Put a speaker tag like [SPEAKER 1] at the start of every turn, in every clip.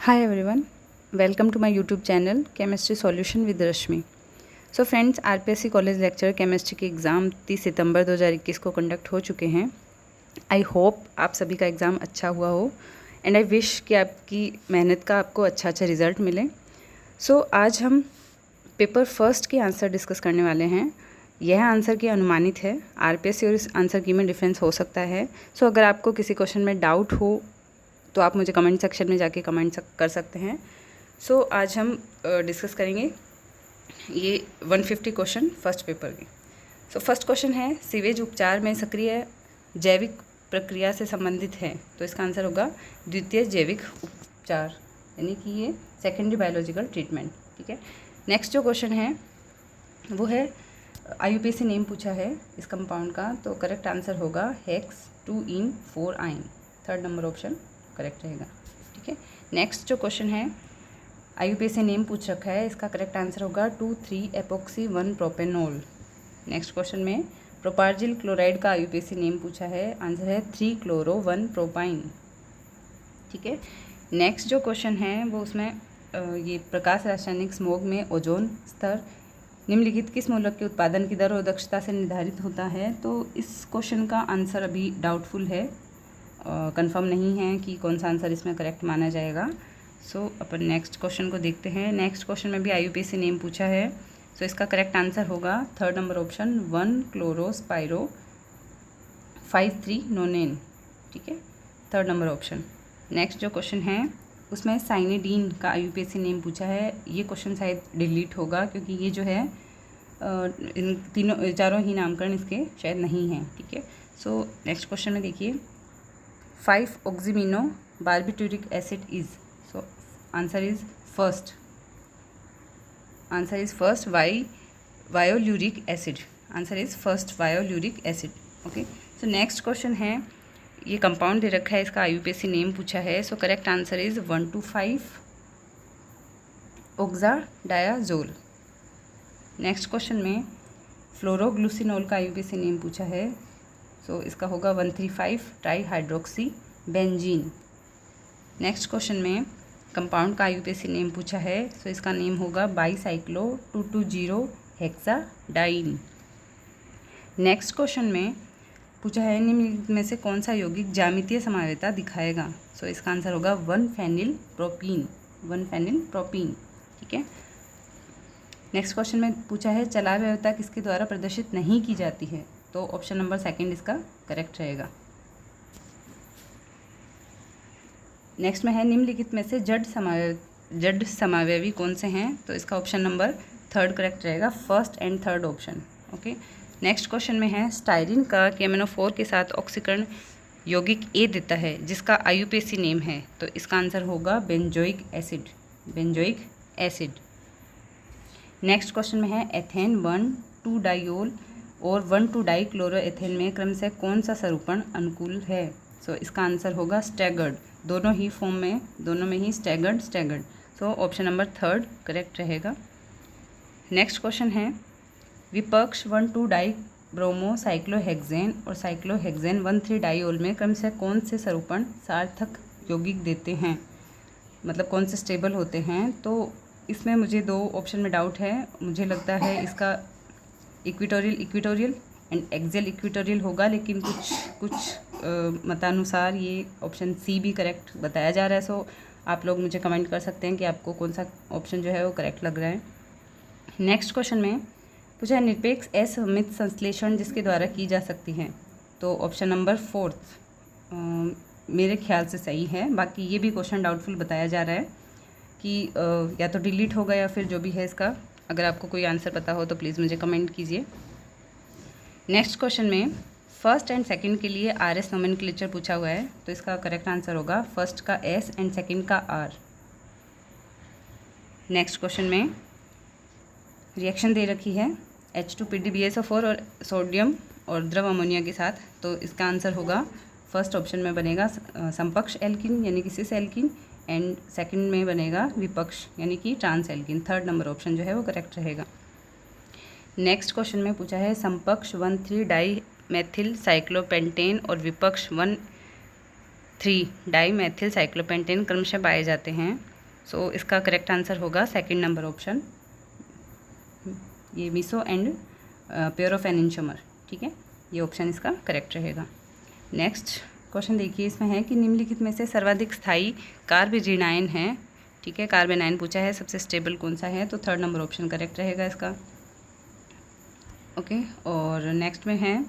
[SPEAKER 1] Hi everyone, welcome to my YouTube channel Chemistry Solution with Rashmi. So friends, RPSC college lecture chemistry के exam 30 सितंबर 2021 को conduct हो चुके हैं। I hope आप सभी का एग्ज़ाम अच्छा हुआ हो एंड आई विश कि आपकी मेहनत का आपको अच्छा रिज़ल्ट मिले। सो आज हम पेपर फर्स्ट के आंसर डिस्कस करने वाले हैं। यह आंसर की अनुमानित है। आरपीएससी और इस आंसर की में डिफरेंस हो सकता है। सो अगर आपको किसी क्वेश्चन में डाउट हो तो आप मुझे कमेंट सेक्शन में जाके कमेंट कर सकते हैं। सो आज हम डिस्कस करेंगे ये 150 क्वेश्चन फर्स्ट पेपर के। सो फर्स्ट क्वेश्चन है, सीवेज उपचार में सक्रिय जैविक प्रक्रिया से संबंधित है, तो इसका आंसर होगा द्वितीय जैविक उपचार, यानी कि ये सेकेंडरी बायोलॉजिकल ट्रीटमेंट। ठीक है। नेक्स्ट जो क्वेश्चन है वो है आईयूपीएसी नेम पूछा है इस कंपाउंड का, तो करेक्ट आंसर होगा हेक्स 2इन 4 आइन, थर्ड नंबर ऑप्शन करेक्ट रहेगा। ठीक है। नेक्स्ट जो क्वेश्चन है आईयूपीएसी नेम पूछ रखा है, इसका करेक्ट आंसर होगा 2,3-एपोक्सी-1-प्रोपेनॉल। नेक्स्ट क्वेश्चन में प्रोपार्जिल क्लोराइड का आईयूपीएसी नेम पूछा है, आंसर है 3-क्लोरो-1-प्रोपाइन। ठीक है। नेक्स्ट जो क्वेश्चन है वो उसमें ये प्रकाश रासायनिक स्मोग में ओजोन स्तर निम्नलिखित किस मूलक के उत्पादन की दर और दक्षता से निर्धारित होता है, तो इस क्वेश्चन का आंसर अभी डाउटफुल है, कंफर्म नहीं है कि कौन सा आंसर इसमें करेक्ट माना जाएगा। सो अपन नेक्स्ट क्वेश्चन को देखते हैं। नेक्स्ट क्वेश्चन में भी आईयूपीएसी नेम पूछा है, सो इसका करेक्ट आंसर होगा थर्ड नंबर ऑप्शन 1-क्लोरोस्पाइरो-5,3-नोनेन। ठीक है, थर्ड नंबर ऑप्शन। नेक्स्ट जो क्वेश्चन है उसमें साइनिडीन का आईयूपीएसी नेम पूछा है। ये क्वेश्चन शायद डिलीट होगा क्योंकि ये जो है इन चारों ही नामकरण इसके शायद नहीं हैं। ठीक है। सो नेक्स्ट क्वेश्चन में देखिए 5-ऑक्सीमिनो barbituric acid is, so answer is first violuric acid, answer is first violuric acid. Okay. So next question है, ये कंपाउंड दे रखा है, इसका आईयूपीएसी नेम पूछा है, सो करेक्ट आंसर इज 1,2,5-ऑक्साडायाजोल। नेक्स्ट क्वेश्चन में फ्लोरोग्लूसिनोल का आईयूपीएसी नेम पूछा है, सो इसका होगा 1,3,5-ट्राई बेंजीन। नेक्स्ट क्वेश्चन में कंपाउंड का आईयूपीएसी नेम पूछा है, सो इसका नेम होगा बाईसाइक्लो-2,2,0-हेक्साडाइन। नेक्स्ट क्वेश्चन में पूछा है निम्नलिखित में से कौन सा यौगिक ज्यामितीय समावेता दिखाएगा, सो इसका आंसर होगा 1-फेनिल-प्रोपीन। ठीक है। नेक्स्ट क्वेश्चन में पूछा है चलाव्ययता किसके द्वारा प्रदर्शित नहीं की जाती है, तो ऑप्शन नंबर सेकंड इसका करेक्ट रहेगा। नेक्स्ट में है निम्नलिखित में से जड़ समावयवी कौन से हैं, तो इसका ऑप्शन नंबर थर्ड करेक्ट रहेगा, first and third option. Okay. Next question में है स्टाइरिन का KMnO4 के साथ ऑक्सीकरण यौगिक ए देता है जिसका आईयूपीएसी नेम है, तो इसका आंसर होगा बेंजोइक एसिड। नेक्स्ट क्वेश्चन में है एथेन 1,2-डाइओल और 1,2-डाइक्लोरोएथेन में क्रम से कौन सा स्वरूपण अनुकूल है, सो इसका आंसर होगा स्टैगर्ड, दोनों में ही staggered. So option number third correct रहेगा। नेक्स्ट क्वेश्चन है विपक्ष 1,2-डाइब्रोमोसाइक्लोहेक्सेन और साइक्लोहेक्सेन 1,3-डाइओल में क्रम से कौन से स्वरूपण सार्थक यौगिक देते हैं, मतलब कौन से स्टेबल होते हैं, तो इसमें मुझे दो ऑप्शन में डाउट है। मुझे लगता है इसका इक्विटोरियल एंड एक्सेल इक्विटोरियल होगा, लेकिन कुछ मतानुसार ये ऑप्शन सी भी करेक्ट बताया जा रहा है। सो आप लोग मुझे कमेंट कर सकते हैं कि आपको कौन सा ऑप्शन जो है वो करेक्ट लग रहा है। नेक्स्ट क्वेश्चन में पूछा है निरपेक्ष असममित संश्लेषण जिसके द्वारा की जा सकती है, तो ऑप्शन नंबर फोर्थ मेरे ख्याल से सही है। बाकी ये भी क्वेश्चन डाउटफुल बताया जा रहा है कि या तो डिलीट होगा या फिर जो भी है इसका, अगर आपको कोई आंसर पता हो तो प्लीज़ मुझे कमेंट कीजिए। नेक्स्ट क्वेश्चन में फर्स्ट एंड सेकंड के लिए RS नोमेनक्लेचर पूछा हुआ है, तो इसका करेक्ट आंसर होगा फर्स्ट का S एंड सेकंड का R। नेक्स्ट क्वेश्चन में रिएक्शन दे रखी है H2PdBSO4 और सोडियम और द्रव अमोनिया के साथ, तो इसका आंसर होगा फर्स्ट ऑप्शन में बनेगा समपक्ष एल्किन यानी कि सिस एल्किन, एंड सेकंड में बनेगा विपक्ष यानी कि trans alkene, third number option जो है वो करेक्ट रहेगा। नेक्स्ट क्वेश्चन में पूछा है समपक्ष 1,3-डाई मेथिल साइक्लोपेंटेन और विपक्ष 1,3-डाई मेथिल साइक्लोपेंटेन क्रमशः पाए जाते हैं, सो इसका करेक्ट आंसर होगा सेकंड नंबर ऑप्शन, ये मीसो एंड पेयर ऑफ एनिनशमर। ठीक है, ये ऑप्शन इसका करेक्ट रहेगा। नेक्स्ट क्वेश्चन देखिए, इसमें है कि निम्नलिखित में से सर्वाधिक स्थायी कार्बेजिनाइन है। ठीक है, कार्बेनाइन पूछा है, सबसे स्टेबल कौन सा है, तो थर्ड नंबर ऑप्शन करेक्ट रहेगा इसका। ओके, और नेक्स्ट में है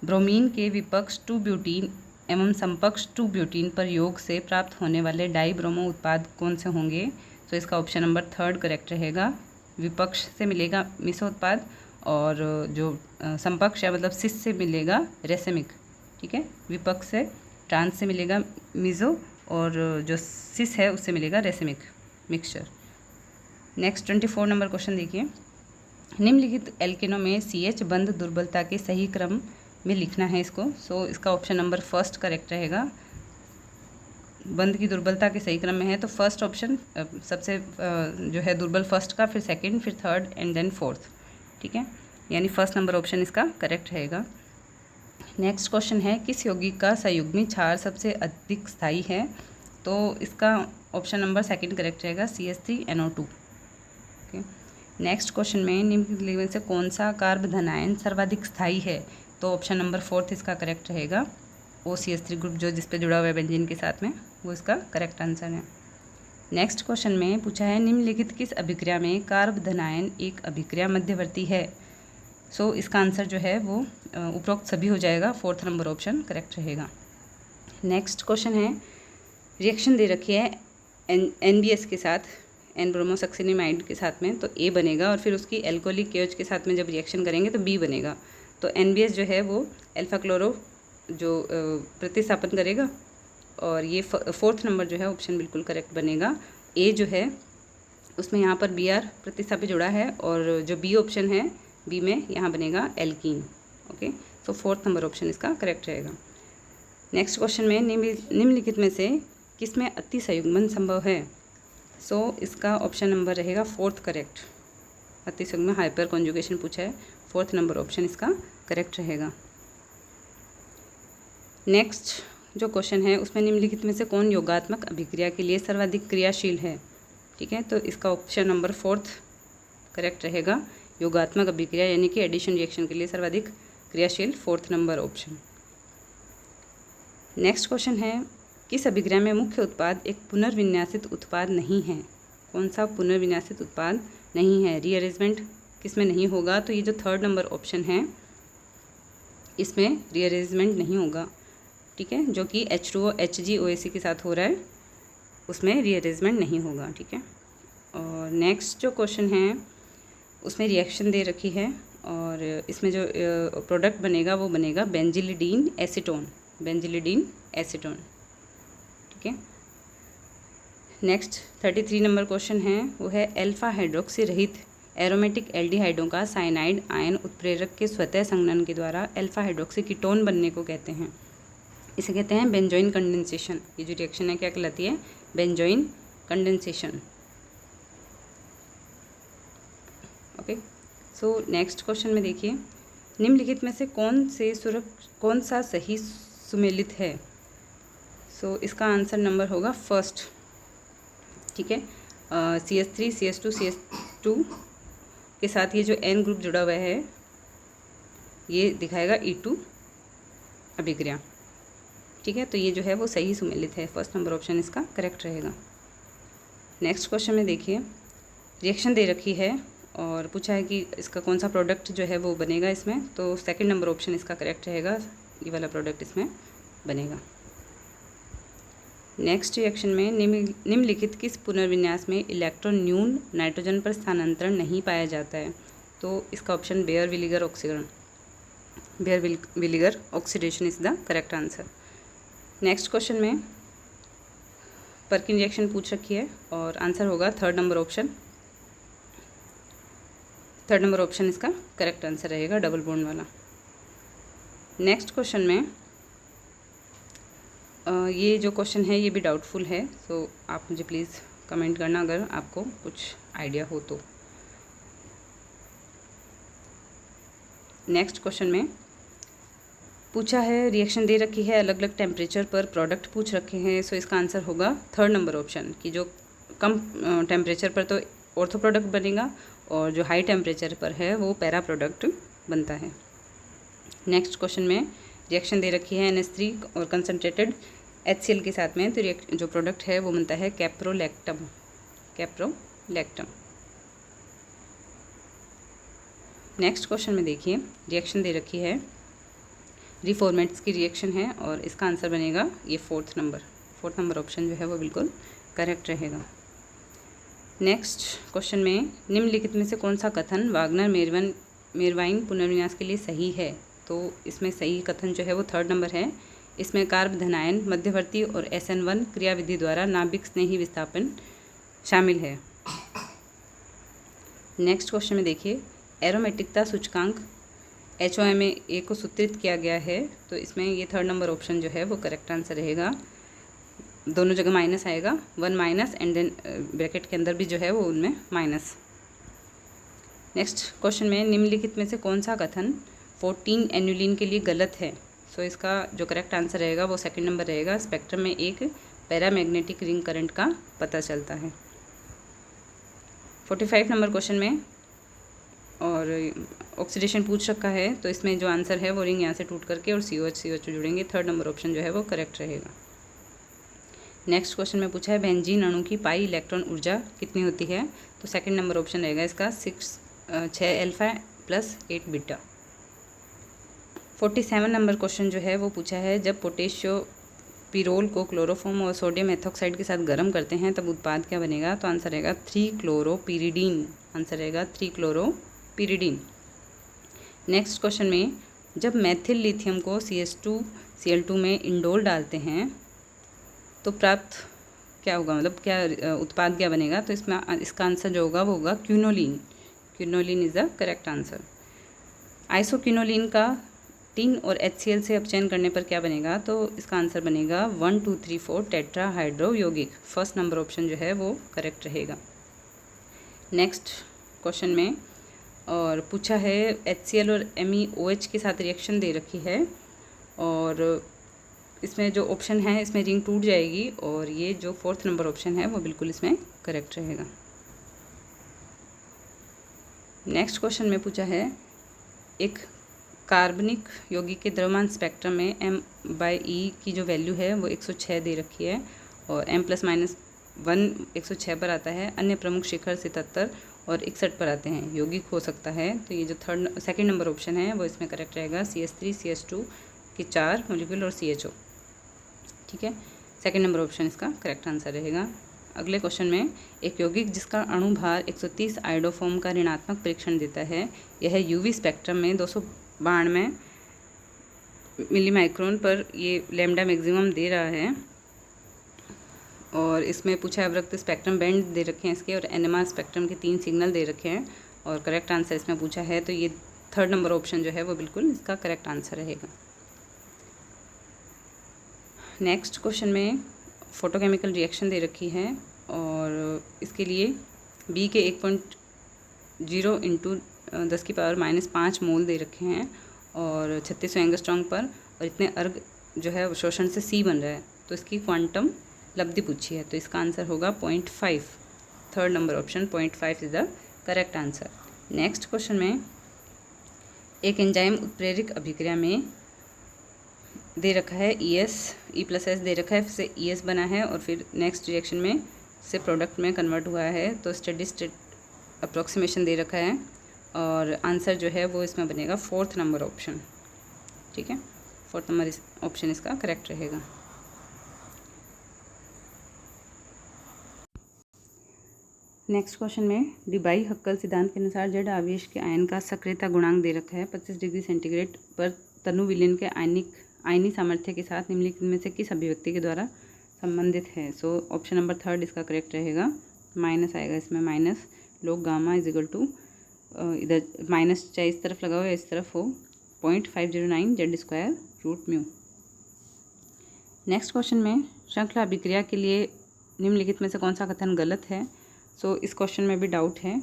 [SPEAKER 1] ब्रोमीन के विपक्ष 2-ब्यूटीन एवं समपक्ष 2-ब्यूटीन पर योग से प्राप्त होने वाले डाई ब्रोमो उत्पाद कौन से होंगे, तो इसका ऑप्शन नंबर थर्ड करेक्ट रहेगा। विपक्ष से मिलेगा मिसो उत्पाद, और जो समपक्ष या मतलब सिस से मिलेगा रेसेमिक। ठीक है, विपक्ष से ट्रांस से मिलेगा मिजो, और जो सिस है उससे मिलेगा racemic mixture. Next 24 number question देखिए, निम्नलिखित एल्केनो में CH बंध दुर्बलता के सही क्रम में लिखना है इसको। सो इसका ऑप्शन नंबर फर्स्ट करेक्ट रहेगा। बंध की दुर्बलता के सही क्रम में है तो फर्स्ट ऑप्शन सबसे जो है दुर्बल फर्स्ट का, फिर सेकंड, फिर थर्ड एंड देन फोर्थ। ठीक है, यानी फर्स्ट नंबर ऑप्शन इसका करेक्ट रहेगा। नेक्स्ट क्वेश्चन है, किस यौगिक का संयुग्मी क्षार सबसे अधिक स्थायी है, तो इसका ऑप्शन नंबर सेकंड करेक्ट रहेगा, CH3NO2। ओके, नेक्स्ट क्वेश्चन में निम्नलिखित में से कौन सा कार्बधनायन सर्वाधिक स्थायी है, तो ऑप्शन नंबर फोर्थ इसका करेक्ट रहेगा। OCH3 ग्रुप जो जिस पे जुड़ा हुआ है बेंजीन के साथ में, वो इसका करेक्ट आंसर है। नेक्स्ट क्वेश्चन में पूछा है, निम्नलिखित किस अभिक्रिया में कार्बधनायन एक अभिक्रिया मध्यवर्ती है। सो इसका आंसर जो है वो उपरोक्त सभी हो जाएगा, फोर्थ नंबर ऑप्शन करेक्ट रहेगा। नेक्स्ट क्वेश्चन है, रिएक्शन दे रखी है NBS के साथ, एन ब्रोमोसक्सिनिमाइड के साथ में, तो A बनेगा, और फिर उसकी एल्कोहलिक केओच के साथ में जब रिएक्शन करेंगे तो B बनेगा। तो NBS जो है वो अल्फा क्लोरो जो प्रतिस्थापन करेगा, और ये फोर्थ नंबर जो है ऑप्शन बिल्कुल करेक्ट बनेगा। A जो है उसमें यहाँ पर Br प्रतिस्थापित जुड़ा है, और जो B ऑप्शन है B में यहाँ बनेगा एल्कीन। ओके, सो फोर्थ नंबर ऑप्शन इसका करेक्ट रहेगा। नेक्स्ट क्वेश्चन में निम्नलिखित में से किसमें अति संयुग्मन संभव है, सो इसका ऑप्शन नंबर रहेगा फोर्थ करेक्ट। अति संयुग्मन हाइपर कॉन्जुगेशन पूछा है, फोर्थ नंबर ऑप्शन इसका करेक्ट रहेगा। नेक्स्ट जो क्वेश्चन है उसमें निम्नलिखित में से कौन योगात्मक अभिक्रिया के लिए सर्वाधिक क्रियाशील है। ठीक है, तो इसका ऑप्शन नंबर फोर्थ करेक्ट रहेगा। योगात्मक अभिक्रिया यानी कि एडिशन रिएक्शन के लिए सर्वाधिक क्रियाशील, fourth number option. Next question है, किस अभिक्रिया में मुख्य उत्पाद एक पुनर्विन्यासित उत्पाद नहीं है। कौन सा पुनर्विन्यासित उत्पाद नहीं है, रीअरेंजमेंट किसमें नहीं होगा, तो ये जो थर्ड नंबर ऑप्शन है इसमें रीअरेंजमेंट नहीं होगा। ठीक है, जो कि H2O HgOAc के साथ हो रहा है उसमें रीअरेंजमेंट नहीं होगा। ठीक है, और नेक्स्ट जो क्वेश्चन है उसमें रिएक्शन दे रखी है, और इसमें जो प्रोडक्ट बनेगा वो बनेगा बेंजिलिडीन एसीटोन, बेंजिलिडीन एसीटोन। ठीक है, नेक्स्ट 33 नंबर क्वेश्चन है वो है, अल्फा हाइड्रोक्सी रहित एरोमेटिक एल्डिहाइडों का साइनाइड आयन उत्प्रेरक के स्वतः संघनन के द्वारा अल्फा हाइड्रोक्सी कीटोन बनने को कहते हैं। इसे कहते हैं बेंजोइन कंडेंसेशन। ये जो रिएक्शन है क्या कहलाती है, benzoin condensation. Okay, so next question में देखिए, निम्नलिखित में से कौन सा सही सुमेलित है। सो इसका आंसर नंबर होगा फर्स्ट। ठीक है, CH3 CH2 CH2 के साथ ये जो N ग्रुप जुड़ा हुआ है ये दिखाएगा E2 अभिक्रिया। ठीक है, तो ये जो है वो सही सुमेलित है, फर्स्ट नंबर ऑप्शन इसका करेक्ट रहेगा। नेक्स्ट क्वेश्चन में देखिए, रिएक्शन दे रखी है और पूछा है कि इसका कौन सा प्रोडक्ट जो है वो बनेगा इसमें, तो सेकंड नंबर ऑप्शन इसका करेक्ट रहेगा, ये वाला प्रोडक्ट इसमें बनेगा। नेक्स्ट रिएक्शन में निम्नलिखित किस पुनर्विन्यास में इलेक्ट्रॉन न्यून नाइट्रोजन पर स्थानांतरण नहीं पाया जाता है, तो इसका ऑप्शन बेयर विलीगर ऑक्सीकरण, Baeyer Villiger oxidation is the correct answer. Next question में पर्किन रिएक्शन पूछ रखी है और आंसर होगा third number option. Third number option इसका करेक्ट आंसर रहेगा, डबल बॉन्ड वाला। नेक्स्ट क्वेश्चन में ये जो क्वेश्चन है ये भी डाउटफुल है, सो आप मुझे प्लीज़ कमेंट करना अगर आपको कुछ आइडिया हो तो। नेक्स्ट क्वेश्चन में पूछा है, रिएक्शन दे रखी है, अलग अलग टेम्परेचर पर प्रोडक्ट पूछ रखे हैं, सो इसका आंसर होगा थर्ड नंबर ऑप्शन कि जो कम टेम्परेचर पर तो ऑर्थो प्रोडक्ट बनेगा और जो हाई टेम्परेचर पर है वो पैरा प्रोडक्ट बनता है। नेक्स्ट क्वेश्चन में रिएक्शन दे रखी है NH3 और कंसनट्रेटेड HCl के साथ में, तो जो प्रोडक्ट है वो बनता है कैप्रोलैक्टम। नेक्स्ट क्वेश्चन में देखिए रिएक्शन दे रखी है, रिफॉर्मेट्स की रिएक्शन है और इसका आंसर बनेगा ये फोर्थ नंबर ऑप्शन जो है वो बिल्कुल करेक्ट रहेगा। नेक्स्ट क्वेश्चन में निम्नलिखित में से कौन सा कथन वागनर मेरवाइन पुनर्विन्यास के लिए सही है? तो इसमें सही कथन जो है वो थर्ड नंबर है। इसमें कार्ब धनायन मध्यवर्ती और SN1 क्रियाविधि द्वारा नाभिक स्नेही विस्थापन शामिल है। नेक्स्ट क्वेश्चन में देखिए एरोमेटिकता सूचकांक HOMA को सूत्रित किया गया है, तो इसमें ये थर्ड नंबर ऑप्शन जो है वो करेक्ट आंसर रहेगा। दोनों जगह माइनस आएगा, 1 माइनस एंड देन ब्रैकेट के अंदर भी जो है वो उनमें माइनस। नेक्स्ट क्वेश्चन में निम्नलिखित में से कौन सा कथन 14 एन्युलिन के लिए गलत है? सो इसका जो करेक्ट आंसर रहेगा वो सेकंड नंबर रहेगा। स्पेक्ट्रम में एक पैरामैग्नेटिक रिंग करंट का पता चलता है। 45 नंबर क्वेश्चन में और ऑक्सीडेशन पूछ रखा है, तो इसमें जो आंसर है वो रिंग यहाँ से टूट करके और COH जुड़ेंगे। थर्ड नंबर ऑप्शन जो है वो करेक्ट रहेगा। नेक्स्ट क्वेश्चन में पूछा है बेंजीन अणु की पाई इलेक्ट्रॉन ऊर्जा कितनी होती है? तो सेकंड नंबर ऑप्शन रहेगा इसका 6 alpha plus 8 beta. 47 number question जो है वो पूछा है जब पोटेशियो पिरोल को क्लोरोफॉर्म और सोडियम एथॉक्साइड के साथ गर्म करते हैं तब उत्पाद क्या बनेगा? तो आंसर रहेगा 3-क्लोरोपिरिडीन। आंसर रहेगा 3-क्लोरोपिरिडीन। नेक्स्ट क्वेश्चन में जब मैथिल लिथियम को CH2Cl2 में इंडोल डालते हैं तो प्राप्त क्या होगा, मतलब क्या उत्पाद क्या बनेगा? तो इसका आंसर जो होगा वो होगा quinoline. Quinoline is the correct answer. Isoquinoline का टिन और HCl से अपचयन करने पर क्या बनेगा? तो इसका आंसर बनेगा 1 2 3 4 टेट्रा हाइड्रो यौगिक। फर्स्ट नंबर ऑप्शन जो है वो करेक्ट रहेगा। नेक्स्ट क्वेश्चन में और पूछा है HCl और MEOH के साथ रिएक्शन दे रखी है और इसमें जो ऑप्शन है इसमें रिंग टूट जाएगी और ये जो फोर्थ नंबर ऑप्शन है वो बिल्कुल इसमें करेक्ट रहेगा। नेक्स्ट क्वेश्चन में पूछा है एक कार्बनिक यौगिक के द्रव्यमान स्पेक्ट्रम में M/E की जो वैल्यू है वो 106 दे रखी है और M+-1 106 पर आता है। अन्य प्रमुख शिखर 77 और 61 पर आते हैं। यौगिक हो सकता है, तो ये जो सेकंड नंबर ऑप्शन है वो इसमें करेक्ट रहेगा। CH3 CH2 की 4 मॉलिक्यूल और CHO। ठीक है, सेकंड नंबर ऑप्शन इसका करेक्ट आंसर रहेगा। अगले क्वेश्चन में एक यौगिक जिसका अणु भार 130 आयोडोफॉर्म का ऋणात्मक परीक्षण देता है, यह UV स्पेक्ट्रम में 292 मिलीमाइक्रोन पर ये लैम्डा मैक्सिमम दे रहा है और इसमें पूछा है अवरक्त स्पेक्ट्रम बैंड दे रखे हैं इसके और NMR स्पेक्ट्रम के 3 सिग्नल दे रखे हैं और करेक्ट आंसर इसमें पूछा है, तो ये थर्ड नंबर ऑप्शन जो है वो बिल्कुल इसका करेक्ट आंसर रहेगा। नेक्स्ट क्वेश्चन में फोटोकेमिकल रिएक्शन दे रखी है और इसके लिए B के 1.0 × 10⁻⁻5 मोल दे रखे हैं और 3600 एंगस्ट्रॉन्ग पर और इतने अर्ग जो है शोषण से C बन रहा है, तो इसकी क्वांटम लब्धि पूछी है, तो इसका आंसर होगा 0.5। Third number option 0.5 is the correct answer. Next question में एक एंजाइम उत्प्रेरक अभिक्रिया में दे रखा है E+S दे रखा है, फिर से ES बना है और फिर नेक्स्ट रिएक्शन में से प्रोडक्ट में कन्वर्ट हुआ है, तो स्टेडी स्टेट अप्रोक्सीमेशन दे रखा है और आंसर जो है वो इसमें बनेगा फोर्थ नंबर ऑप्शन। ठीक है, फोर्थ नंबर ऑप्शन इसका करेक्ट रहेगा। नेक्स्ट क्वेश्चन में डिबाई हक्कल सिद्धांत के अनुसार जड़ आवेश के आयन का सक्रियता गुणांक दे रखा है 25 डिग्री सेंटीग्रेड पर तनु विलयन के आयनी सामर्थ्य के साथ निम्नलिखित में से किस अभिव्यक्ति के द्वारा संबंधित है? सो ऑप्शन नंबर थर्ड इसका करेक्ट रहेगा। माइनस आएगा इसमें, minus log gamma equal to इधर माइनस चाहे इस तरफ लगा हो या इस तरफ हो 0.509 Z²√μ। नेक्स्ट क्वेश्चन में श्रृंखला अभिक्रिया के लिए निम्नलिखित में से कौन सा कथन गलत है? सो इस क्वेश्चन में भी डाउट है,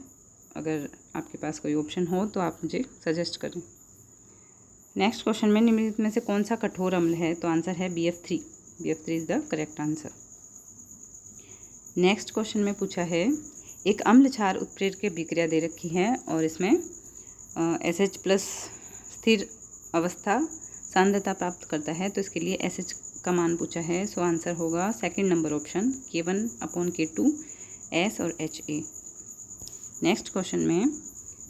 [SPEAKER 1] अगर आपके पास कोई ऑप्शन हो तो आप मुझे सजेस्ट करें। नेक्स्ट क्वेश्चन में निम्नलिखित में से कौन सा कठोर अम्ल है? तो आंसर है BF3। BF3 is the correct answer. Next question में पूछा है एक अम्ल क्षार उत्प्रेरक की अभिक्रिया दे रखी है और इसमें SH प्लस स्थिर अवस्था सांद्रता प्राप्त करता है, तो इसके लिए SH का मान पूछा है। सो आंसर होगा second number option K1/K2 S और HA। नेक्स्ट क्वेश्चन में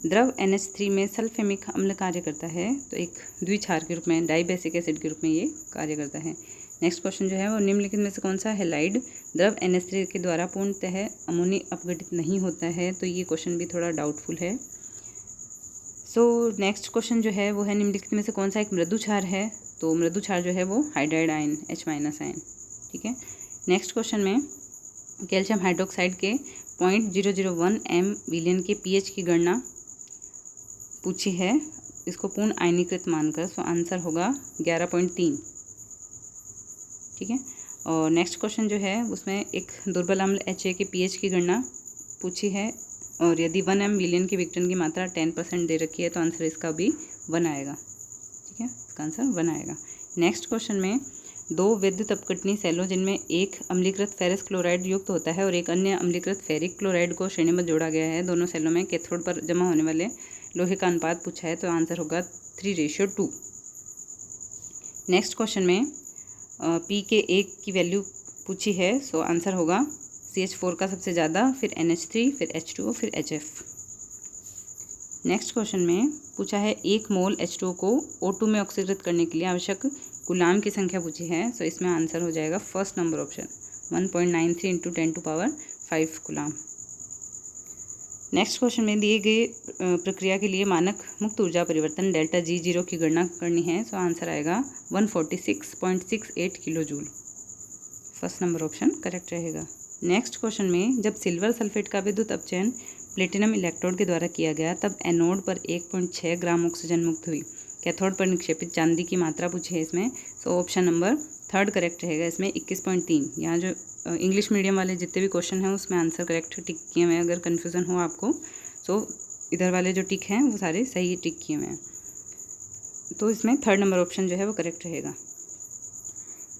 [SPEAKER 1] द्रव NH3 में सल्फेमिक अम्ल कार्य करता है, तो एक द्विक्षार के रूप में डाइबेसिक एसिड के रूप में ये कार्य करता है। नेक्स्ट क्वेश्चन जो है वो निम्नलिखित में से कौन सा हैलाइड द्रव NH3 के द्वारा पूर्णतः अमोनी अपघटित नहीं होता है, तो ये क्वेश्चन भी थोड़ा डाउटफुल है। सो नेक्स्ट क्वेश्चन जो है वो है निम्नलिखित में से कौन सा एक मृदु क्षार है, तो मृदु क्षार जो है वो हाइड्राइड आयन H- आयन, ठीक है। नेक्स्ट क्वेश्चन में कैल्शियम हाइड्रोक्साइड के 0.001 m विलयन के pH की गणना पूछी है, इसको पूर्ण आयनीकृत मानकर। सो आंसर होगा 11.3, ठीक है। और नेक्स्ट क्वेश्चन जो है उसमें एक दुर्बल अम्ल HA के pH की गणना पूछी है और यदि 1 m विलयन के विघटन की मात्रा 10% दे रखी है तो आंसर इसका भी 1 आएगा, ठीक है, इसका आंसर 1 आएगा। नेक्स्ट क्वेश्चन में दो विद्युत अपघटनी सेलों जिनमें एक अम्लीकृत फेरस क्लोराइड युक्त होता है और एक अन्य अम्लीकृत फेरिक क्लोराइड को श्रेणीबद्ध जोड़ा गया है, दोनों सेलों में कैथोड पर जमा होने वाले लोहे का अनुपात पूछा है, तो आंसर होगा 3:2। नेक्स्ट क्वेश्चन में P के 1 की वैल्यू पूछी है, सो आंसर होगा CH4 का सबसे ज़्यादा, फिर NH3, फिर H2O, फिर HF। नेक्स्ट क्वेश्चन में पूछा है 1 मोल H2O को O2 में ऑक्सीकृत करने के लिए आवश्यक गुलाम की संख्या पूछी है, सो इसमें आंसर हो जाएगा फर्स्ट नंबर ऑप्शन 1.93 × 10⁵ गुलाम। नेक्स्ट क्वेश्चन में दिए गए प्रक्रिया के लिए मानक मुक्त ऊर्जा परिवर्तन डेल्टा G0 की गणना करनी है, सो आंसर आएगा 146.68 kilo joule. First number option correct रहेगा। नेक्स्ट क्वेश्चन में जब सिल्वर सल्फेट का विद्युत अपचयन प्लेटिनम इलेक्ट्रोड के द्वारा किया गया तब एनोड पर 1.6 ग्राम ऑक्सीजन मुक्त हुई। कैथोड पर निक्षेपित चांदी की मात्रा पूछी है इसमें, सो ऑप्शन नंबर 3 करेक्ट रहेगा। इसमें 21.3। यहाँ जो इंग्लिश मीडियम वाले जितने भी क्वेश्चन हैं उसमें आंसर करेक्ट टिक किए हुए हैं। अगर कन्फ्यूज़न हो आपको सो इधर वाले जो टिक हैं वो सारे सही टिक किए हुए हैं, तो इसमें 3rd नंबर ऑप्शन जो है वो करेक्ट रहेगा।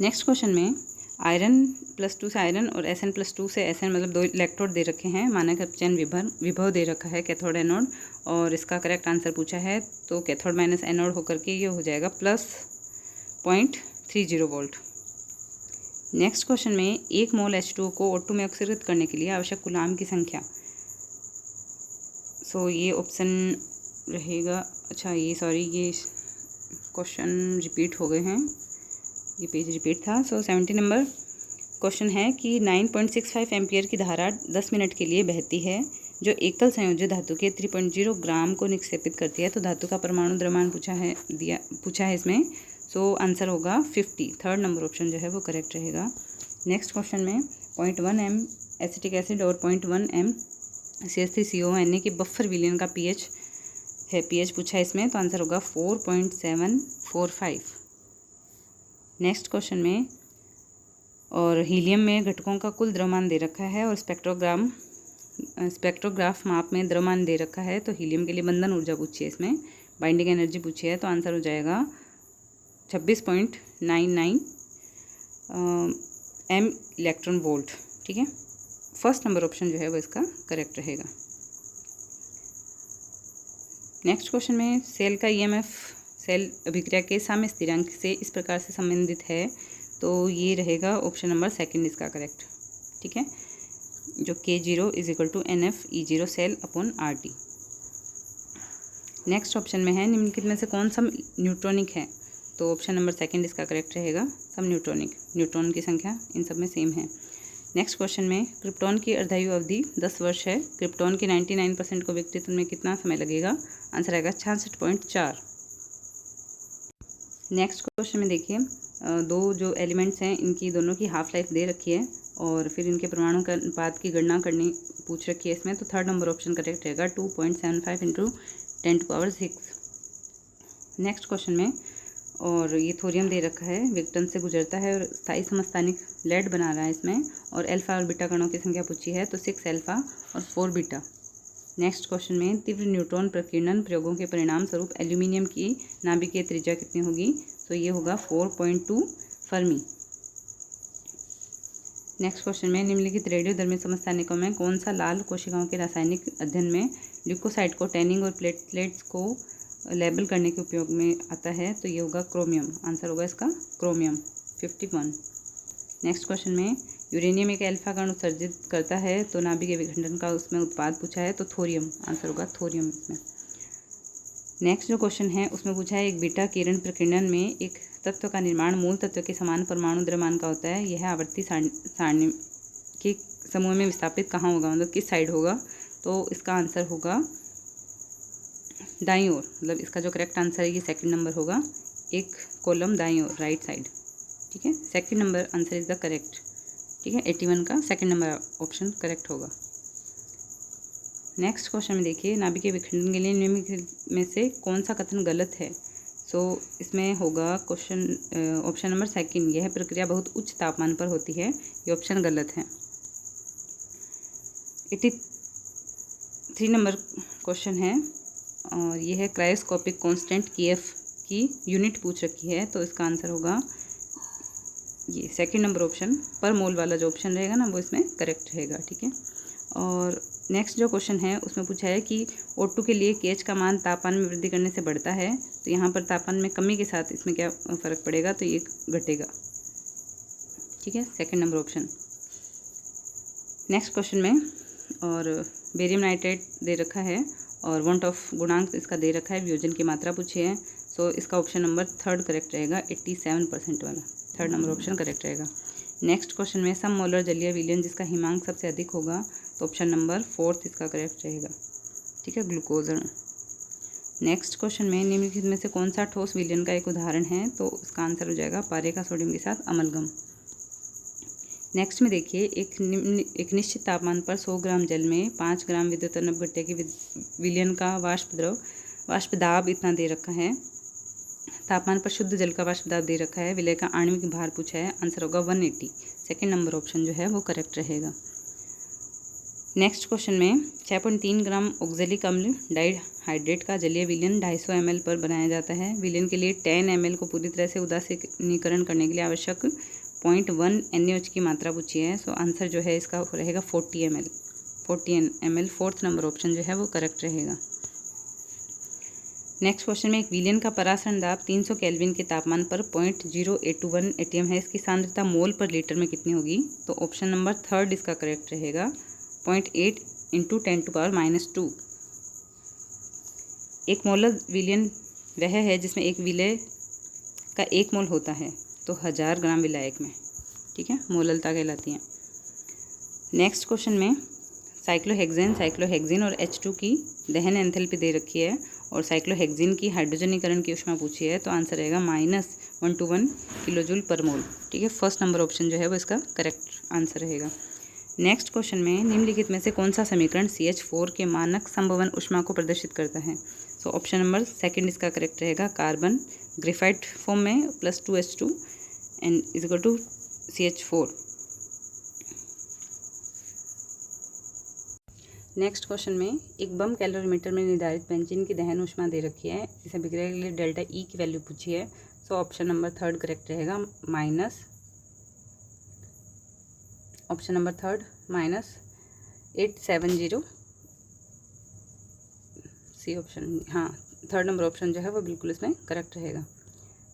[SPEAKER 1] नेक्स्ट क्वेश्चन में आयरन +2 से आयरन और Sn+2 से Sn मतलब 2 इलेक्ट्रोड दे रखे हैं, मानक अपचयन विभव दे रखा है कैथोड एनोड, और इसका करेक्ट आंसर पूछा है, तो कैथोड माइनस एनोड होकर के ये हो जाएगा +0.30 वोल्ट। नेक्स्ट क्वेश्चन में 1 मोल H2O को O2 में ऑक्सीकृत करने के लिए आवश्यक गुलाम की संख्या, सो ये ऑप्शन रहेगा, अच्छा ये क्वेश्चन रिपीट हो गए हैं, ये पेज रिपीट था। सो 70 नंबर क्वेश्चन है कि 9.65 एम्पियर की धारा 10 मिनट के लिए बहती है जो एकल संयोजित धातु के 3.0 ग्राम को निक्षेपित करती है, तो धातु का परमाणु द्रव्यमान पूछा है इसमें, सो आंसर होगा 50। 3rd नंबर ऑप्शन जो है वो करेक्ट रहेगा। नेक्स्ट क्वेश्चन में 0.1 m एसिटिक एसिड और 0.1 m CH3CONA के बफर विलयन का pH पूछा है इसमें, तो आंसर होगा 4.745। नेक्स्ट क्वेश्चन में और हीलियम में घटकों का कुल द्रव्यमान दे रखा है और स्पेक्ट्रोग्राफ माप में द्रव्यमान दे रखा है, तो हीलियम के लिए बंधन ऊर्जा पूछी है इसमें, बाइंडिंग एनर्जी पूछी है, तो आंसर हो जाएगा 26.99 m इलेक्ट्रॉन वोल्ट, ठीक है। फर्स्ट नंबर ऑप्शन जो है वो इसका करेक्ट रहेगा। नेक्स्ट क्वेश्चन में सेल का EMF सेल अभिक्रिया के साम्य स्थिरांक से इस प्रकार से संबंधित है, तो ये रहेगा ऑप्शन नंबर 2 इसका करेक्ट, ठीक है, जो K0 = NF/E0 cell upon RT। Next option में है निम्नलिखित में से कौन सा न्यूट्रॉनिक है, तो ऑप्शन नंबर 2 इसका करेक्ट रहेगा। सब न्यूट्रॉनिक, न्यूट्रॉन की संख्या इन सब में सेम है। नेक्स्ट क्वेश्चन में क्रिप्टॉन की अर्धायु अवधि 10 वर्ष है, क्रिप्टॉन के 99% को विघटित होने में कितना समय लगेगा, आंसर आएगा 66.4। नेक्स्ट क्वेश्चन में देखिए दो जो एलिमेंट्स हैं इनकी दोनों की हाफ लाइफ दे रखी है और फिर इनके परमाणु का अनुपात की गणना करनी पूछ रखी है इसमें, तो 3rd नंबर ऑप्शन करेक्ट रहेगा 2.75 × 10⁶। नेक्स्ट क्वेश्चन में और ये थोरियम दे रखा है, विघटन से गुजरता है और स्थायी समस्थानिक लेड बना रहा है इसमें, और अल्फा और बीटा कणों की संख्या पूछी है, तो 6 अल्फा और 4 बीटा। नेक्स्ट क्वेश्चन में तीव्र न्यूट्रॉन प्रकीर्णन प्रयोगों के परिणाम स्वरूप एल्यूमिनियम की नाभिकीय त्रिज्या कितनी होगी, तो ये होगा 4.2 फर्मी। नेक्स्ट क्वेश्चन में निम्नलिखित रेडियोधर्मी समस्थानिकों में कौन सा लाल कोशिकाओं के रासायनिक अध्ययन में ल्यूकोसाइट को टैनिंग और प्लेटलेट्स को लेबल करने के उपयोग में आता है? तो ये होगा क्रोमियम। आंसर होगा इसका क्रोमियम 51। नेक्स्ट क्वेश्चन में यूरेनियम एक अल्फा कण उत्सर्जित करता है तो नाभिकीय विखंडन का उसमें उत्पाद पूछा है, तो थोरियम। आंसर होगा थोरियम इसमें। नेक्स्ट जो क्वेश्चन है उसमें पूछा है एक बीटा किरण प्रकीर्णन में एक तत्व का निर्माण मूल तत्व के समान परमाणु द्रव्यमान का होता है, यह आवर्ती सारणी के समूह में विस्थापित कहाँ होगा, मतलब किस साइड होगा? तो इसका आंसर होगा दाईं ओर, मतलब इसका जो करेक्ट आंसर है ये सेकंड नंबर होगा, एक कॉलम दाईं ओर, राइट साइड। ठीक है, second number answer is the correct. ठीक है, 81 का सेकंड नंबर ऑप्शन करेक्ट होगा। नेक्स्ट क्वेश्चन में देखिए नाभिकीय विखंडन के लिए निम्नलिखित में से कौन सा कथन गलत है? सो इसमें होगा क्वेश्चन ऑप्शन नंबर सेकंड, यह प्रक्रिया बहुत उच्च तापमान पर होती है, ये ऑप्शन गलत है। 83 नंबर क्वेश्चन है और ये है क्रायोस्कोपिक कांस्टेंट KF की यूनिट पूछ रखी है, तो इसका आंसर होगा ये सेकंड नंबर ऑप्शन, पर मोल वाला जो ऑप्शन रहेगा ना वो इसमें करेक्ट रहेगा। ठीक है, और नेक्स्ट जो क्वेश्चन है उसमें पूछा है कि O2 के लिए KH का मान तापमान में वृद्धि करने से बढ़ता है, तो यहाँ पर तापमान में कमी के साथ इसमें क्या फ़र्क पड़ेगा? तो ये घटेगा। ठीक है, second number option. Next question में और बेरियम नाइट्रेट दे रखा है और वांट ऑफ गुणांक इसका दे रखा है, वियोजन की मात्रा पूछी है, सो इसका ऑप्शन नंबर थर्ड करेक्ट रहेगा, 87% वाला थर्ड नंबर ऑप्शन करेक्ट रहेगा। नेक्स्ट क्वेश्चन में सम मोलर जलीय विलयन जिसका हिमांक सबसे अधिक होगा, तो ऑप्शन नंबर फोर्थ इसका करेक्ट रहेगा। ठीक है, ग्लूकोज। नेक्स्ट क्वेश्चन में निम्नलिखित में से कौन सा ठोस विलयन का एक उदाहरण है? तो इसका आंसर हो जाएगा पारे का सोडियम के साथ अमलगम। नेक्स्ट में देखिए एक निश्चित तापमान पर 100 ग्राम जल में 5 ग्राम विद्युत घट्टे के विलयन का वाष्प दाब इतना दे रखा है, तापमान पर शुद्ध जल का वाष्प दाब दे रखा है, विलय का आणविक भार पूछा है, आंसर होगा 180। सेकेंड नंबर ऑप्शन जो है वो करेक्ट रहेगा। नेक्स्ट क्वेश्चन में 6.3 ग्राम ऑक्जेलिक अम्ल डाइहाइड्रेट का जलीय विलयन 250 ml पर बनाया जाता है, विलयन के लिए 10 ml को पूरी तरह से उदासीनीकरण करने के लिए आवश्यक 0.1 NaOH की मात्रा पूछी है, सो आंसर जो है इसका रहेगा 40 ml। फोर्थ नंबर ऑप्शन जो है वो करेक्ट रहेगा। नेक्स्ट क्वेश्चन में एक विलयन का परासरण दाब 300 केल्विन के तापमान पर 0.0821 ATM है, इसकी सांद्रता मोल पर लीटर में कितनी होगी? तो ऑप्शन नंबर थर्ड इसका करेक्ट रहेगा, 0.8 × 10⁻²। एक मोलर विलयन वह है जिसमें एक विलय का 1 मोल होता है, तो 1000 ग्राम विलायक में। ठीक है, मोललता कहलाती है। नेक्स्ट क्वेश्चन में साइक्लोहेक्सेन और H2 की दहन एंथैल्पी दे रखी है और साइक्लोहेक्सेन की हाइड्रोजनीकरण की ऊष्मा पूछी है, तो आंसर रहेगा -121 किलोजूल पर मोल। ठीक है, फर्स्ट नंबर ऑप्शन जो है वो इसका करेक्ट आंसर रहेगा। नेक्स्ट क्वेश्चन में निम्नलिखित में से कौन सा समीकरण CH4 के मानक संभवन ऊष्मा को प्रदर्शित करता है? सो ऑप्शन नंबर सेकंड इसका करेक्ट रहेगा, कार्बन ग्रेफाइट फॉर्म में +2H2 and = CH4। Next question में एक बम कैलोरीमीटर में निर्धारित बेंजीन की दहन ऊष्मा दे रखी है, इसे विक्रय के लिए डेल्टा E की वैल्यू पूछी है, so option number third correct रहेगा, option number third -870 C option, हाँ थर्ड नंबर ऑप्शन जो है वो बिल्कुल इसमें करेक्ट रहेगा।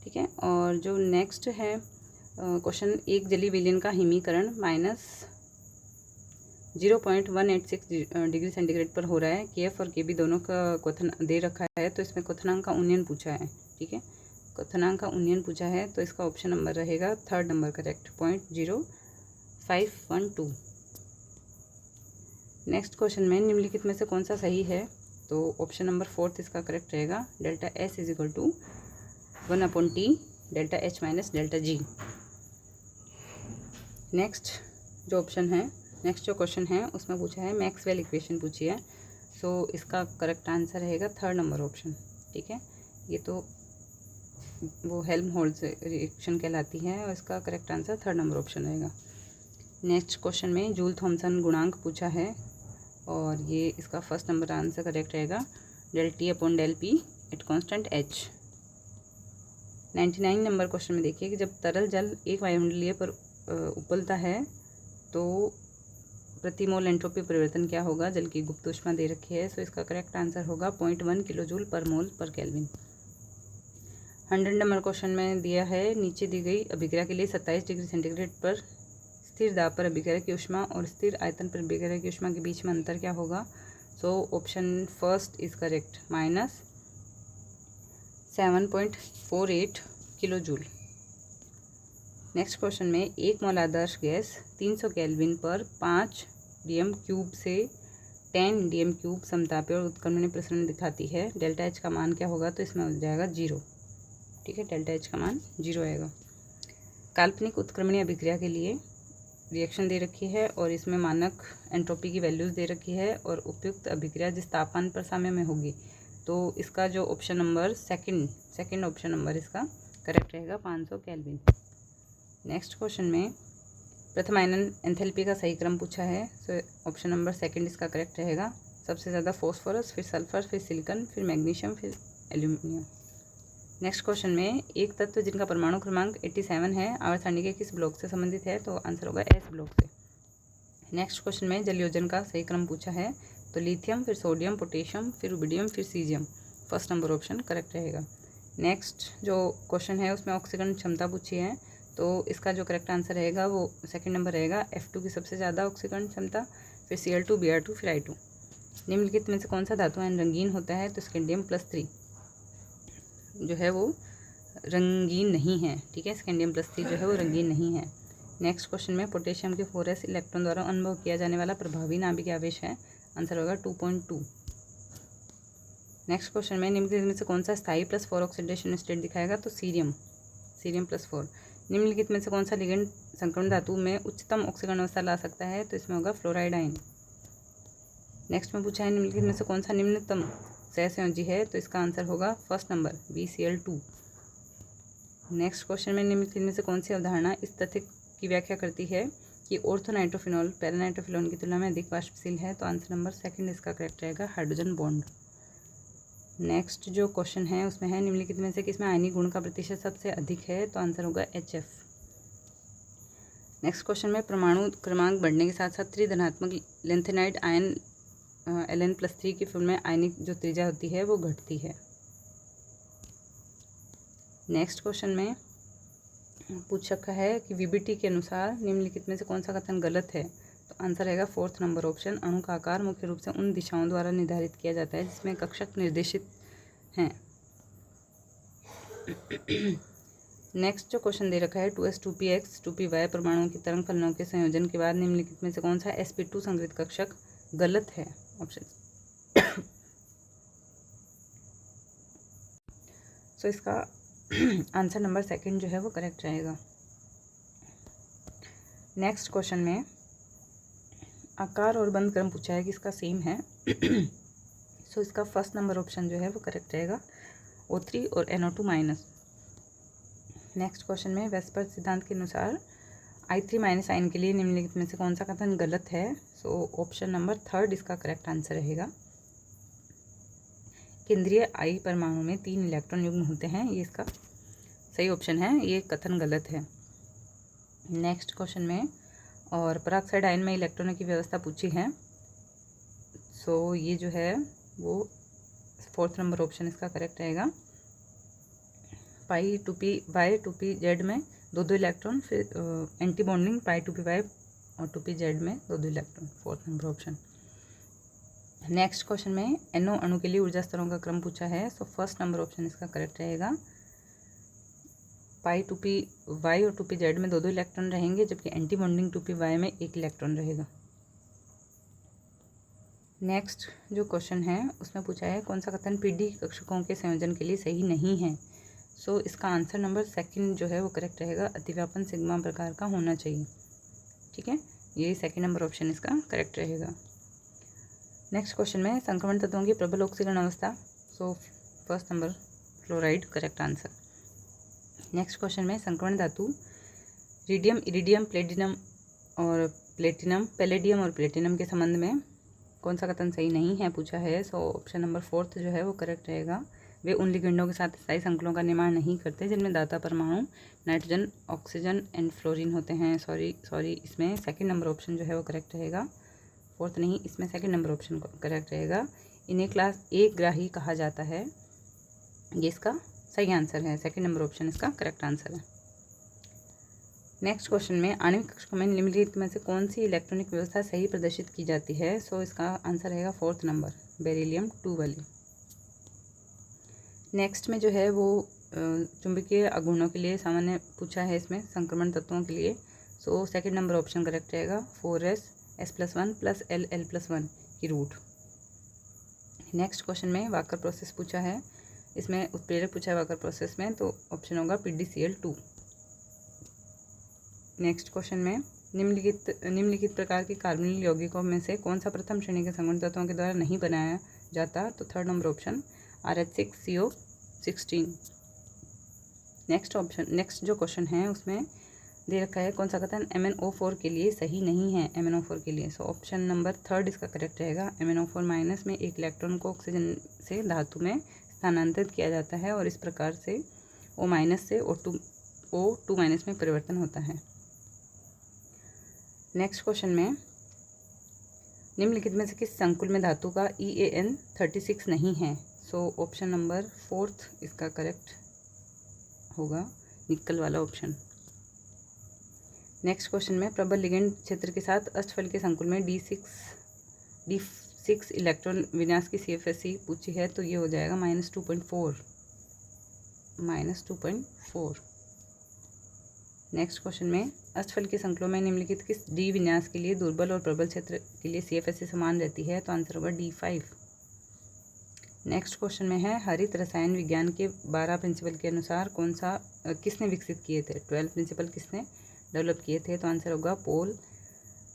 [SPEAKER 1] ठीक है, और जो नेक्स्ट है क्वेश्चन, एक जलीय विलयन का हिमीकरण -0.186 डिग्री सेंटीग्रेड पर हो रहा है, KF और KB दोनों का क्वथन दे रखा है, तो इसमें क्वथनांक का उन्नयन पूछा है। ठीक है, क्वथनांक का उन्नयन पूछा है, तो इसका ऑप्शन नंबर रहेगा third number correct, 0.0512। Next question में निम्नलिखित में से कौन सा सही है? तो ऑप्शन नंबर फोर्थ इसका करेक्ट रहेगा, delta S = 1/T delta H - delta G। Next जो क्वेश्चन है उसमें पूछा है मैक्सवेल इक्वेशन पूछी है, सो इसका करेक्ट आंसर रहेगा थर्ड नंबर ऑप्शन। ठीक है, ये तो वो हेल्महोल्ट्ज़ रिएक्शन कहलाती है और इसका correct answer third number option रहेगा। नेक्स्ट क्वेश्चन में जूल थॉमसन गुणांक पूछा है और ये इसका फर्स्ट नंबर आंसर करेक्ट रहेगा, ΔT/ΔP at constant H। 99 number question में देखिए कि जब तरल जल एक वायुमंडलीय पर उबलता है तो प्रति मोल एंट्रोपी परिवर्तन क्या होगा, जल की गुप्त ऊष्मा दे रखी है। सो इसका करेक्ट आंसर होगा 0.1 किलो जूल पर मोल पर केल्विन। 100 नंबर क्वेश्चन में दिया है, नीचे दी गई अभिक्रिया के लिए 27 डिग्री सेंटीग्रेड पर स्थिर दाब पर अभिक्रिया की ऊष्मा और स्थिर आयतन पर अभिक्रिया की ऊष्मा के बीच में अंतर क्या होगा। So option first is correct, -7.48 kilo joule. Next question में एक मोल आदर्श गैस 300 केल्विन पर 5 डीएम क्यूब से 10 डीएम क्यूब समतापीय और उत्क्रमणीय प्रसरण दिखाती है। डेल्टा एच का मान क्या होगा, तो इसमें हो जाएगा 0। ठीक है, डेल्टा एच का मान 0 आएगा। काल्पनिक उत्क्रमणीय अभिक्रिया के लिए रिएक्शन दे रखी है और इसमें मानक एंट्रोपी की वैल्यूज़ दे रखी है और उपयुक्त अभिक्रिया जिस तापमान पर समय में होगी, तो इसका जो option number second option number इसका करेक्ट रहेगा, 500 केल्विन। नेक्स्ट क्वेश्चन में प्रथम आयनन एंथैल्पी का सही क्रम पूछा है। सो ऑप्शन नंबर सेकंड इसका करेक्ट रहेगा। सबसे ज़्यादा फॉस्फोरस, फिर सल्फर, फिर सिलिकॉन, फिर मैग्नीशियम, फिर एल्यूमिनियम। नेक्स्ट क्वेश्चन में एक तत्व जिनका परमाणु क्रमांक 87 है आवर्त सारणी के किस ब्लॉक से संबंधित है, तो आंसर होगा एस ब्लॉक से। नेक्स्ट क्वेश्चन में जल योजन का सही क्रम पूछा है, तो लिथियम, फिर सोडियम, पोटेशियम, फिर रुबिडियम, फिर caesium. First number option correct रहेगा। नेक्स्ट जो क्वेश्चन है उसमें ऑक्सीकरण क्षमता पूछी है, तो इसका जो करेक्ट आंसर रहेगा वो सेकंड नंबर रहेगा, F2 की सबसे ज़्यादा ऑक्सीकरण क्षमता, फिर Cl2, Br2, फिर I2। निम्नलिखित में से कौन सा धातु आयन रंगीन होता है, तो स्कैंडियम+3 जो है वो रंगीन नहीं है। ठीक है, स्कैंडियम+3 जो है वो रंगीन नहीं है। नेक्स्ट क्वेश्चन में पोटेशियम के 4s इलेक्ट्रॉन द्वारा अनुभव किया जाने वाला प्रभावी नाभिक आवेश है, आंसर होगा 2.2। नेक्स्ट क्वेश्चन में निम्नलिखित में से कौन सा स्थायी +4 ऑक्सीडेशन स्टेट दिखाएगा, तो सीरियम+4। निम्नलिखित में से कौन सा लिगेंड संक्रमण धातु में उच्चतम ऑक्सीकरण अवस्था ला सकता है, तो इसमें होगा फ्लोराइड आयन। नेक्स्ट में पूछा है निम्नलिखित में से कौन सा निम्नतम सहसंयोजी है, तो इसका आंसर होगा first number BCl2। Next question में निम्नलिखित में से कौन सी अवधारणा इस तथ्य की व्याख्या करती है कि ऑर्थोनाइट्रोफिनॉल पैरानाइट्रोफिनॉल की तुलना में अधिक वाष्पशील है, तो आंसर नंबर सेकंड इसका करेक्ट रहेगा, हाइड्रोजन बॉन्ड। नेक्स्ट जो क्वेश्चन है उसमें है निम्नलिखित में से किसमें आयनिक गुण का प्रतिशत सबसे अधिक है, तो आंसर होगा HF। नेक्स्ट क्वेश्चन में परमाणु क्रमांक बढ़ने के साथ साथ त्रिधनात्मक लेंथेनाइड आयन Ln+3 की फिल्म में आयनिक जो त्रिज्या होती है वो घटती है। नेक्स्ट क्वेश्चन में पूछ रखा है कि VBT के अनुसार निम्नलिखित में से कौन सा कथन गलत है, तो आंसर रहेगा फोर्थ नंबर ऑप्शन, अणु का आकार मुख्य रूप से उन दिशाओं द्वारा निर्धारित किया जाता है जिसमें कक्षक निर्देशित हैं। नेक्स्ट जो क्वेश्चन दे रखा है 2s 2px 2py परमाणुओं की तरंग फलनों के संयोजन के बाद निम्नलिखित में से कौन सा sp2 संग्रहित कक्षक गलत है, ऑप्शन सो इसका आंसर नंबर सेकंड जो है वो करेक्ट रहेगा। नेक्स्ट क्वेश्चन में आकार और बंद क्रम पूछा है कि इसका सेम है। सो इसका फर्स्ट नंबर ऑप्शन जो है वो करेक्ट रहेगा, O3 और NO2-। नेक्स्ट क्वेश्चन में वेस्पर सिद्धांत के अनुसार I3- आयन के लिए निम्नलिखित में से कौन सा कथन गलत है, सो ऑप्शन नंबर थर्ड इसका करेक्ट आंसर रहेगा। केंद्रीय I परमाणु में 3 इलेक्ट्रॉन युग्म होते हैं, ये इसका सही ऑप्शन है, ये कथन गलत है। नेक्स्ट क्वेश्चन में और पराक्साइड आयन में इलेक्ट्रॉनों की व्यवस्था पूछी है, सो ये जो है वो फोर्थ नंबर ऑप्शन इसका करेक्ट रहेगा। पाई 2p वाई 2p जेड में 2 इलेक्ट्रॉन, फिर एंटी बॉन्डिंग पाई 2p वाई और 2p जेड में 2 electron, fourth number option. Next question में NO अणु के लिए ऊर्जा स्तरों का क्रम पूछा है, सो फर्स्ट नंबर ऑप्शन इसका करेक्ट रहेगा। पाई 2p वाई और 2p जेड में 2 इलेक्ट्रॉन रहेंगे, जबकि एंटी बॉन्डिंग 2p वाई में 1 इलेक्ट्रॉन रहेगा। नेक्स्ट जो क्वेश्चन है उसमें पूछा है कौन सा कथन PD कक्षकों के संयोजन के लिए सही नहीं है, सो इसका आंसर नंबर सेकंड जो है वो करेक्ट रहेगा, अतिव्यापन सिग्मा प्रकार का होना चाहिए। ठीक है, ये सेकंड नंबर ऑप्शन इसका करेक्ट रहेगा। नेक्स्ट क्वेश्चन में संक्रमण तत्वों की प्रबल ऑक्सीकरण अवस्था, so first number fluoride correct answer. Next question में संक्रमण धातु रीडियम, इरिडियम, पैलेडियम और प्लेटिनम के संबंध में कौन सा कथन सही नहीं है पूछा है, सो ऑप्शन नंबर फोर्थ जो है वो करेक्ट रहेगा, वे उन लिगेंडों के साथ स्थायी संकुलों का निर्माण नहीं करते जिनमें दाता परमाणु नाइट्रोजन, ऑक्सीजन एंड फ्लोरीन होते हैं। सॉरी इसमें सेकंड नंबर ऑप्शन जो है वो करेक्ट रहेगा, फोर्थ नहीं, इसमें सेकंड नंबर ऑप्शन करेक्ट रहेगा। इन्हें क्लास ए ग्राही कहा जाता है, ये इसका सही आंसर है, सेकंड नंबर ऑप्शन इसका करेक्ट आंसर है। नेक्स्ट क्वेश्चन में आणविक कक्षकों में निम्नलिखित में से कौन सी इलेक्ट्रॉनिक व्यवस्था सही प्रदर्शित की जाती है? सो इसका आंसर रहेगा फोर्थ नंबर, बेरिलियम 2 वाली। नेक्स्ट में जो है वो चुंबकीय अघूर्णों के लिए सामान्य पूछा है, इसमें संक्रमण तत्वों के लिए। So second number option correct रहेगा, 4s s+1 + l l+1 की रूट। नेक्स्ट क्वेश्चन में वाकर प्रोसेस पूछा है, इसमें उत्प्रेरक पूछा है वाकर प्रोसेस में, तो ऑप्शन होगा PdCl2। नेक्स्ट क्वेश्चन में निम्नलिखित प्रकार के कार्बोनिल यौगिकों में से कौन सा प्रथम श्रेणी के संघन तत्वों के द्वारा नहीं बनाया जाता? तो third number option RH6CO16। Next जो क्वेश्चन है उसमें दे रखा है कौन सा कथन MnO4 के लिए सही नहीं है, MnO4 के लिए। सो ऑप्शन नंबर थर्ड इसका करेक्ट रहेगा। MnO4- में एक इलेक्ट्रॉन को ऑक्सीजन से धातु में स्थानांतरित किया जाता है और इस प्रकार से O- से O2- में परिवर्तन होता है। नेक्स्ट क्वेश्चन में निम्नलिखित में से किस संकुल में धातु का EAN36 नहीं है? सो ऑप्शन नंबर फोर्थ इसका करेक्ट होगा, निकल वाला ऑप्शन। नेक्स्ट क्वेश्चन में प्रबल लिगेंड क्षेत्र के साथ अष्टफल के संकुल में D6 इलेक्ट्रॉन विन्यास की CFSE पूछी है, तो ये हो जाएगा -2.4। नेक्स्ट क्वेश्चन में अष्टफल के संकुलों में निम्नलिखित किस D विन्यास के लिए दुर्बल और प्रबल क्षेत्र के लिए CFSE समान रहती है? तो आंसर होगा D5। नेक्स्ट क्वेश्चन में है हरित रसायन विज्ञान के 12 प्रिंसिपल के अनुसार किसने विकसित किए थे? 12 प्रिंसिपल किसने डेवलप किए थे? तो आंसर होगा Paul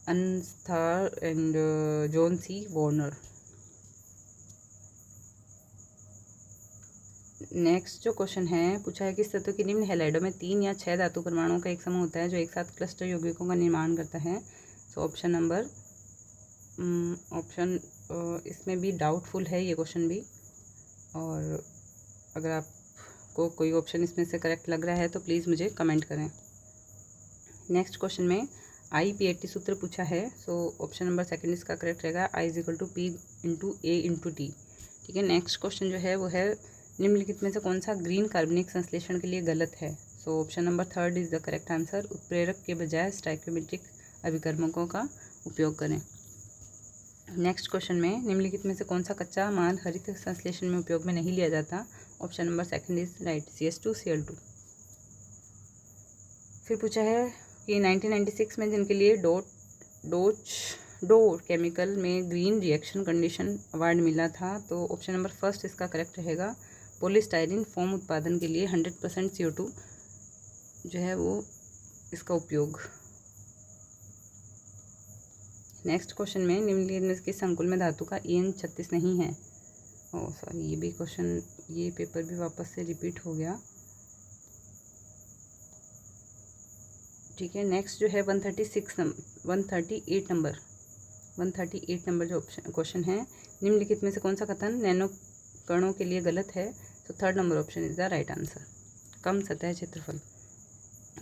[SPEAKER 1] Anastas and John C Warner. Next जो क्वेश्चन है पूछा है किस तत्व के निम्न हैलाइडों में 3 या 6 धातु परमाणुओं का एक समूह होता है जो एक साथ क्लस्टर यौगिकों का निर्माण करता है? सो ऑप्शन इसमें भी डाउटफुल है ये क्वेश्चन भी, और अगर आपको कोई ऑप्शन इसमें से करेक्ट लग रहा है तो प्लीज़ मुझे कमेंट करें। नेक्स्ट क्वेश्चन में IPAT सूत्र पूछा है, सो ऑप्शन नंबर सेकंड इसका करेक्ट रहेगा, I = P × A × T। ठीक है। नेक्स्ट क्वेश्चन जो है वो है निम्नलिखित में से कौन सा ग्रीन कार्बनिक संश्लेषण के लिए गलत है? So option number third is the correct answer, उत्प्रेरक के बजाय स्टाइकोमेट्रिक अभिकर्मकों का उपयोग करें। नेक्स्ट क्वेश्चन में निम्नलिखित में से कौन सा कच्चा माल हरित संश्लेषण में उपयोग में नहीं लिया जाता? Option number second is right, CS2Cl2। फिर पूछा है कि 1996 में जिनके लिए डो केमिकल में ग्रीन रिएक्शन कंडीशन अवार्ड मिला था, तो ऑप्शन नंबर फर्स्ट इसका करेक्ट रहेगा, पॉलीस्टाइरीन फोम उत्पादन के लिए 100% CO2 जो है वो इसका उपयोग। नेक्स्ट क्वेश्चन में निम्नलिखित के संकुल में धातु का EN36 नहीं है? सॉरी, ये भी क्वेश्चन, ये पेपर भी वापस से रिपीट हो गया। ठीक है। नेक्स्ट जो है 138 नंबर जो क्वेश्चन है, निम्नलिखित में से कौन सा कथन नैनो कणों के लिए गलत है? तो third number option is the right answer, कम सतह क्षेत्रफल।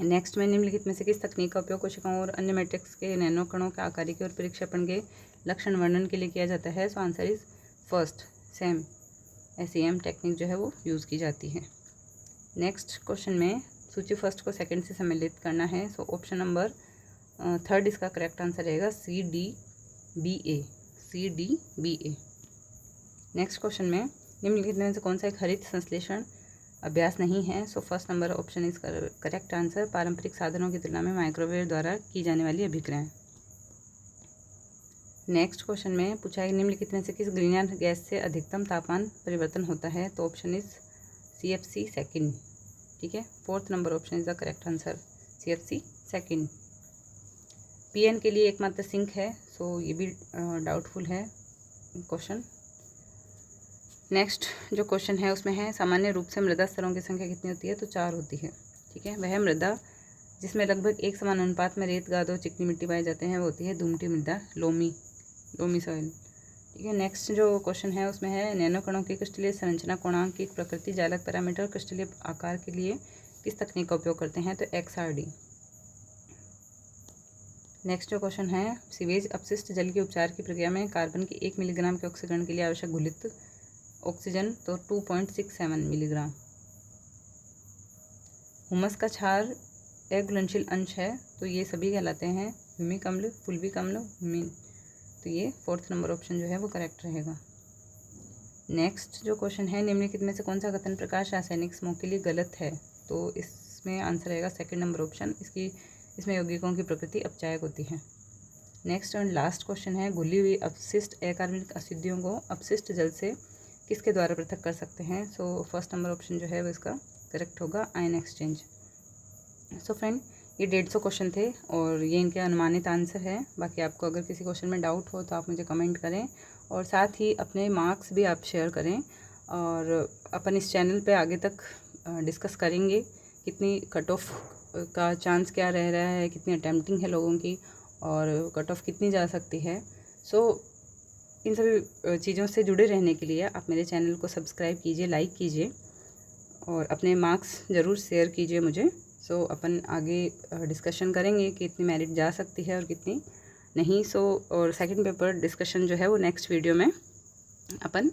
[SPEAKER 1] नेक्स्ट में निम्नलिखित में से किस तकनीक का उपयोग कोशिकाओं और अन्य मैट्रिक्स के नैनो कणों के आकारिकी और परिक्षेपण के लक्षण वर्णन के लिए किया जाता है? सो answer is first, SEM technique जो है वो यूज़ की जाती है। नेक्स्ट क्वेश्चन में सूची फर्स्ट को सेकंड से सम्मिलित करना है, सो ऑप्शन नंबर थर्ड इसका करेक्ट आंसर रहेगा, CDBA। नेक्स्ट क्वेश्चन में निम्नलिखित में से कौन सा एक हरित संश्लेषण अभ्यास नहीं है? So first number option is correct answer, पारंपरिक साधनों की तुलना में माइक्रोवेव द्वारा की जाने वाली अभिक्रियाएं। नेक्स्ट क्वेश्चन में पूछा है निम्नलिखित में से किस ग्रीनहाउस गैस से अधिकतम तापमान परिवर्तन होता है? तो ऑप्शन इज CFC सेकंड। ठीक है। Fourth number option is the correct answer, CFC second. PN के लिए एकमात्र सिंक है, सो ये भी डाउटफुल है क्वेश्चन। नेक्स्ट जो क्वेश्चन है उसमें है सामान्य रूप से मृदा स्तरों की संख्या कितनी होती है? तो 4 होती है। ठीक है। वह मृदा जिसमें लगभग एक समान अनुपात में रेत, गाद और चिकनी मिट्टी पाए जाते हैं वो होती है धूमटी मृदा, लोमी सॉइल। ठीक है। नेक्स्ट जो क्वेश्चन है उसमें है नैनो कणों की क्रिस्टलीय संरचना कोणांक की प्रकृति जालक पैरामीटर क्रिस्टलीय आकार के लिए किस तकनीक का उपयोग करते हैं, तो XRD। नेक्स्ट जो क्वेश्चन है सीवेज अपशिष्ट जल के उपचार की प्रक्रिया में कार्बन की 1 मिलीग्राम के ऑक्सीकरण के लिए आवश्यक घुलित ऑक्सीजन तो 2.67 मिलीग्राम। हुमस का क्षार अघुलनशील अंश है तो ये सभी कहलाते हैं ह्यूमिक अम्ल, फुल्विक अम्ल, हुमिन। तो ये 4th नंबर ऑप्शन जो है वो करेक्ट रहेगा। नेक्स्ट जो क्वेश्चन है निम्नलिखित में से कौन सा कथन प्रकाश रासायनिक स्मोक के लिए गलत है, तो इसमें आंसर रहेगा 2nd नंबर ऑप्शन। इसमें यौगिकों की प्रकृति अपचायक होती है। नेक्स्ट और लास्ट क्वेश्चन है घुली हुई अपशिष्ट अकार्बनिक अशुद्धियों को अपशिष्ट जल से किसके द्वारा पृथक कर सकते हैं, सो 1st नंबर ऑप्शन जो है वो इसका करेक्ट होगा, आयन एक्सचेंज। सो फ्रेंड ये 150 क्वेश्चन थे और ये इनके अनुमानित आंसर है। बाकी आपको अगर किसी क्वेश्चन में डाउट हो तो आप मुझे कमेंट करें और साथ ही अपने मार्क्स भी आप शेयर करें। और अपन इस चैनल पे आगे तक डिस्कस करेंगे कितनी कट ऑफ का चांस क्या रह रहा है, कितनी अटैम्प्टिंग है लोगों की और कट ऑफ कितनी जा सकती है। सो इन सभी चीज़ों से जुड़े रहने के लिए आप मेरे चैनल को सब्सक्राइब कीजिए, लाइक कीजिए और अपने मार्क्स ज़रूर शेयर कीजिए मुझे। सो अपन आगे डिस्कशन करेंगे कि कितनी मेरिट जा सकती है और कितनी नहीं। सो और सेकंड पेपर डिस्कशन जो है वो नेक्स्ट वीडियो में अपन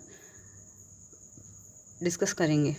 [SPEAKER 1] डिस्कस करेंगे।